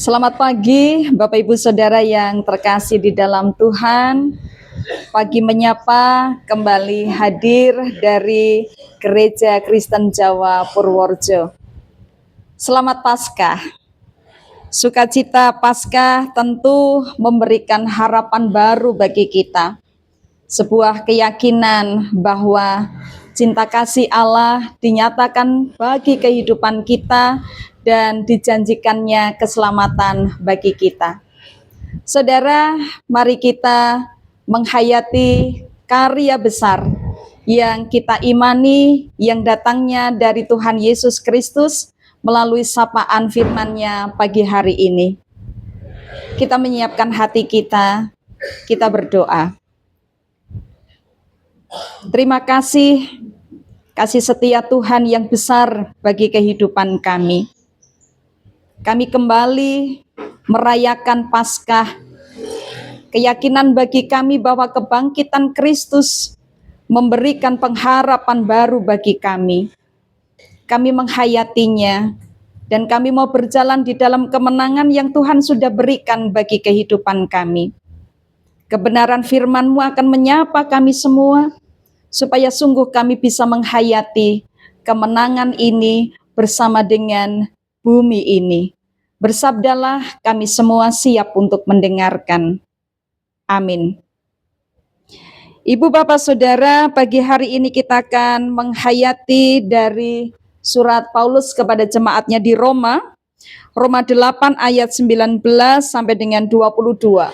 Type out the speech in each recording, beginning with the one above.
Selamat pagi Bapak Ibu Saudara yang terkasih di dalam Tuhan. Pagi menyapa kembali hadir dari Gereja Kristen Jawa Purworejo. Selamat Paskah. Sukacita Paskah tentu memberikan harapan baru bagi kita. Sebuah keyakinan bahwa cinta kasih Allah dinyatakan bagi kehidupan kita dan dijanjikannya keselamatan bagi kita. Saudara, mari kita menghayati karya besar yang kita imani, yang datangnya dari Tuhan Yesus Kristus melalui sapaan firman-Nya pagi hari ini. Kita menyiapkan hati kita berdoa. Terima kasih setia Tuhan yang besar bagi kehidupan kami. Kami kembali merayakan Paskah. Keyakinan bagi kami bahwa kebangkitan Kristus memberikan pengharapan baru bagi kami. Kami menghayatinya dan kami mau berjalan di dalam kemenangan yang Tuhan sudah berikan bagi kehidupan kami. Kebenaran firman-Mu akan menyapa kami semua, supaya sungguh kami bisa menghayati kemenangan ini bersama dengan bumi ini. Bersabdalah, kami semua siap untuk mendengarkan. Amin. Ibu Bapak Saudara, pagi hari ini kita akan menghayati dari surat Paulus kepada jemaatnya di Roma 8 ayat 19 sampai dengan 22.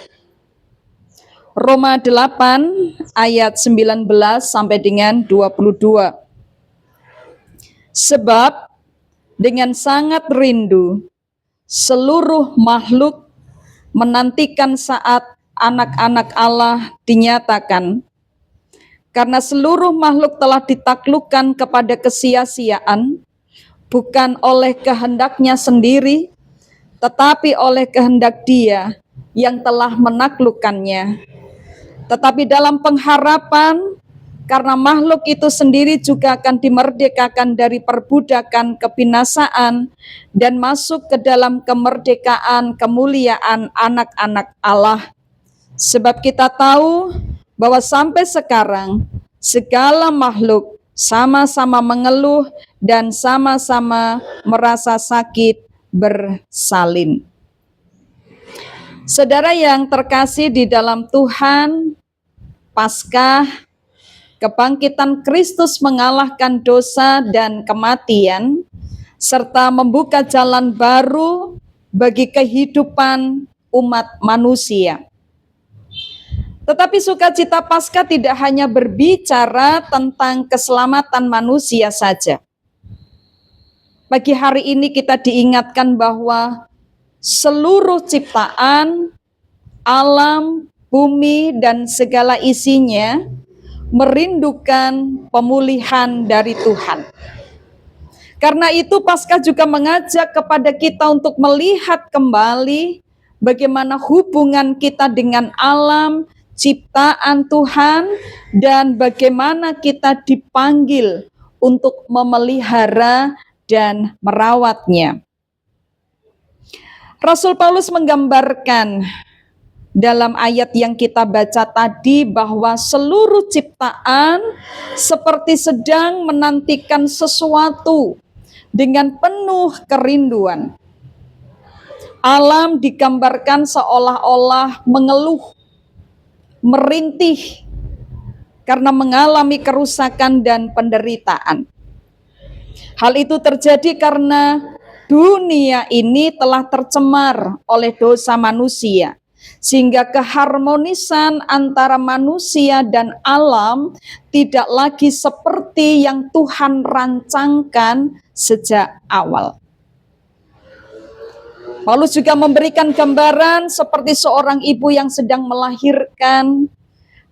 Roma 8 ayat 19 sampai dengan 22. Sebab dengan sangat rindu seluruh makhluk menantikan saat anak-anak Allah dinyatakan, karena seluruh makhluk telah ditaklukkan kepada kesia-siaan, bukan oleh kehendaknya sendiri, tetapi oleh kehendak Dia yang telah menaklukkannya. Tetapi dalam pengharapan, karena makhluk itu sendiri juga akan dimerdekakan dari perbudakan kebinasaan dan masuk ke dalam kemerdekaan kemuliaan anak-anak Allah. Sebab kita tahu bahwa sampai sekarang segala makhluk sama-sama mengeluh dan sama-sama merasa sakit bersalin. Saudara yang terkasih di dalam Tuhan, Paskah, kebangkitan Kristus mengalahkan dosa dan kematian, serta membuka jalan baru bagi kehidupan umat manusia. Tetapi sukacita Paskah tidak hanya berbicara tentang keselamatan manusia saja. Pagi hari ini kita diingatkan bahwa seluruh ciptaan, alam, bumi, dan segala isinya merindukan pemulihan dari Tuhan. Karena itu Paskah juga mengajak kepada kita untuk melihat kembali bagaimana hubungan kita dengan alam, ciptaan Tuhan, dan bagaimana kita dipanggil untuk memelihara dan merawatnya. Rasul Paulus menggambarkan dalam ayat yang kita baca tadi bahwa seluruh ciptaan seperti sedang menantikan sesuatu dengan penuh kerinduan. Alam digambarkan seolah-olah mengeluh, merintih karena mengalami kerusakan dan penderitaan. Hal itu terjadi karena dunia ini telah tercemar oleh dosa manusia, sehingga keharmonisan antara manusia dan alam tidak lagi seperti yang Tuhan rancangkan sejak awal. Paulus juga memberikan gambaran seperti seorang ibu yang sedang melahirkan.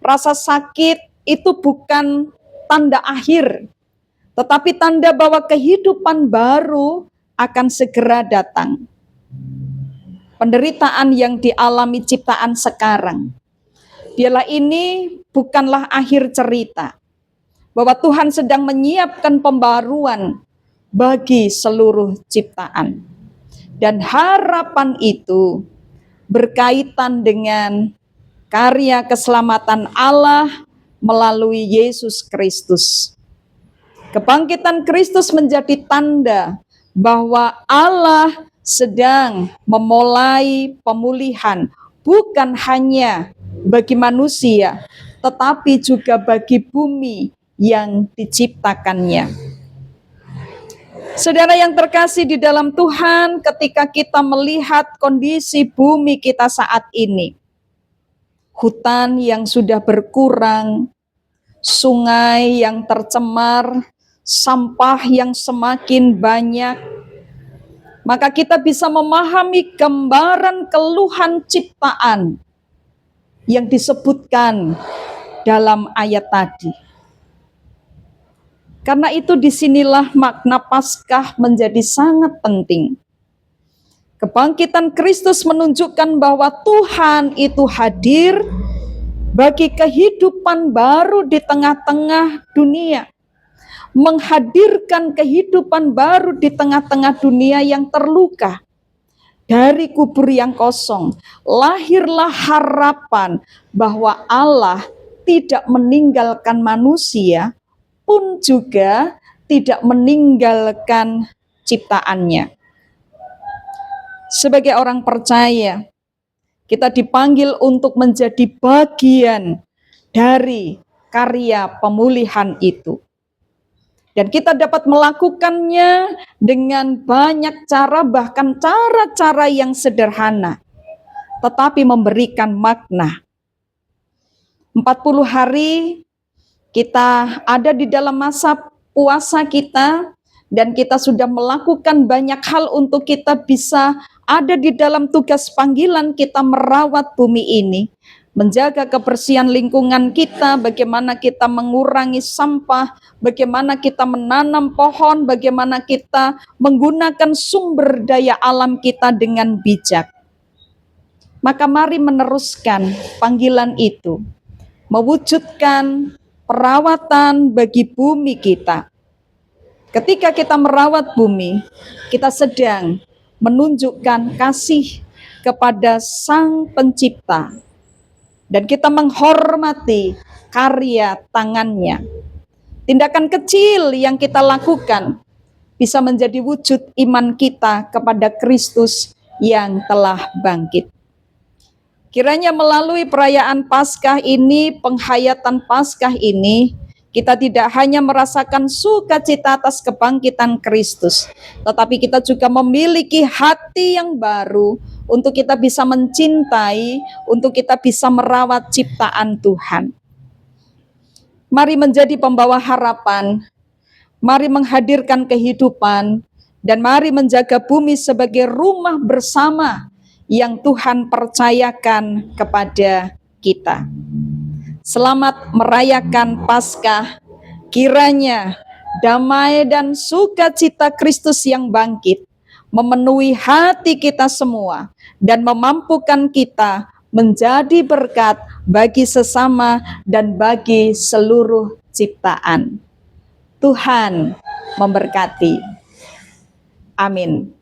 Rasa sakit itu bukan tanda akhir, tetapi tanda bahwa kehidupan baru akan segera datang. Penderitaan yang dialami ciptaan sekarang, biarlah ini bukanlah akhir cerita, bahwa Tuhan sedang menyiapkan pembaruan bagi seluruh ciptaan. Dan harapan itu berkaitan dengan karya keselamatan Allah melalui Yesus Kristus. Kebangkitan Kristus menjadi tanda bahwa Allah sedang memulai pemulihan bukan hanya bagi manusia, tetapi juga bagi bumi yang diciptakannya. Saudara yang terkasih di dalam Tuhan, ketika kita melihat kondisi bumi kita saat ini, hutan yang sudah berkurang, sungai yang tercemar, sampah yang semakin banyak, maka kita bisa memahami gambaran keluhan ciptaan yang disebutkan dalam ayat tadi. Karena itu disinilah makna Paskah menjadi sangat penting. Kebangkitan Kristus menunjukkan bahwa Tuhan itu hadir bagi kehidupan baru di tengah-tengah dunia. Menghadirkan kehidupan baru di tengah-tengah dunia yang terluka. Dari kubur yang kosong, lahirlah harapan bahwa Allah tidak meninggalkan manusia, pun juga tidak meninggalkan ciptaannya. Sebagai orang percaya, kita dipanggil untuk menjadi bagian dari karya pemulihan itu. Dan kita dapat melakukannya dengan banyak cara, bahkan cara-cara yang sederhana, tetapi memberikan makna. 40 hari kita ada di dalam masa puasa kita, dan kita sudah melakukan banyak hal untuk kita bisa ada di dalam tugas panggilan kita merawat bumi ini, menjaga kebersihan lingkungan kita, bagaimana kita mengurangi sampah, bagaimana kita menanam pohon, bagaimana kita menggunakan sumber daya alam kita dengan bijak. Maka mari meneruskan panggilan itu, mewujudkan perawatan bagi bumi kita. Ketika kita merawat bumi, kita sedang menunjukkan kasih kepada Sang Pencipta. Dan kita menghormati karya tangannya. Tindakan kecil yang kita lakukan bisa menjadi wujud iman kita kepada Kristus yang telah bangkit. Kiranya melalui perayaan Paskah ini, penghayatan Paskah ini, kita tidak hanya merasakan sukacita atas kebangkitan Kristus, tetapi kita juga memiliki hati yang baru untuk kita bisa mencintai, untuk kita bisa merawat ciptaan Tuhan. Mari menjadi pembawa harapan, mari menghadirkan kehidupan, dan mari menjaga bumi sebagai rumah bersama yang Tuhan percayakan kepada kita. Selamat merayakan Paskah, kiranya damai dan sukacita Kristus yang bangkit memenuhi hati kita semua dan memampukan kita menjadi berkat bagi sesama dan bagi seluruh ciptaan. Tuhan memberkati. Amin.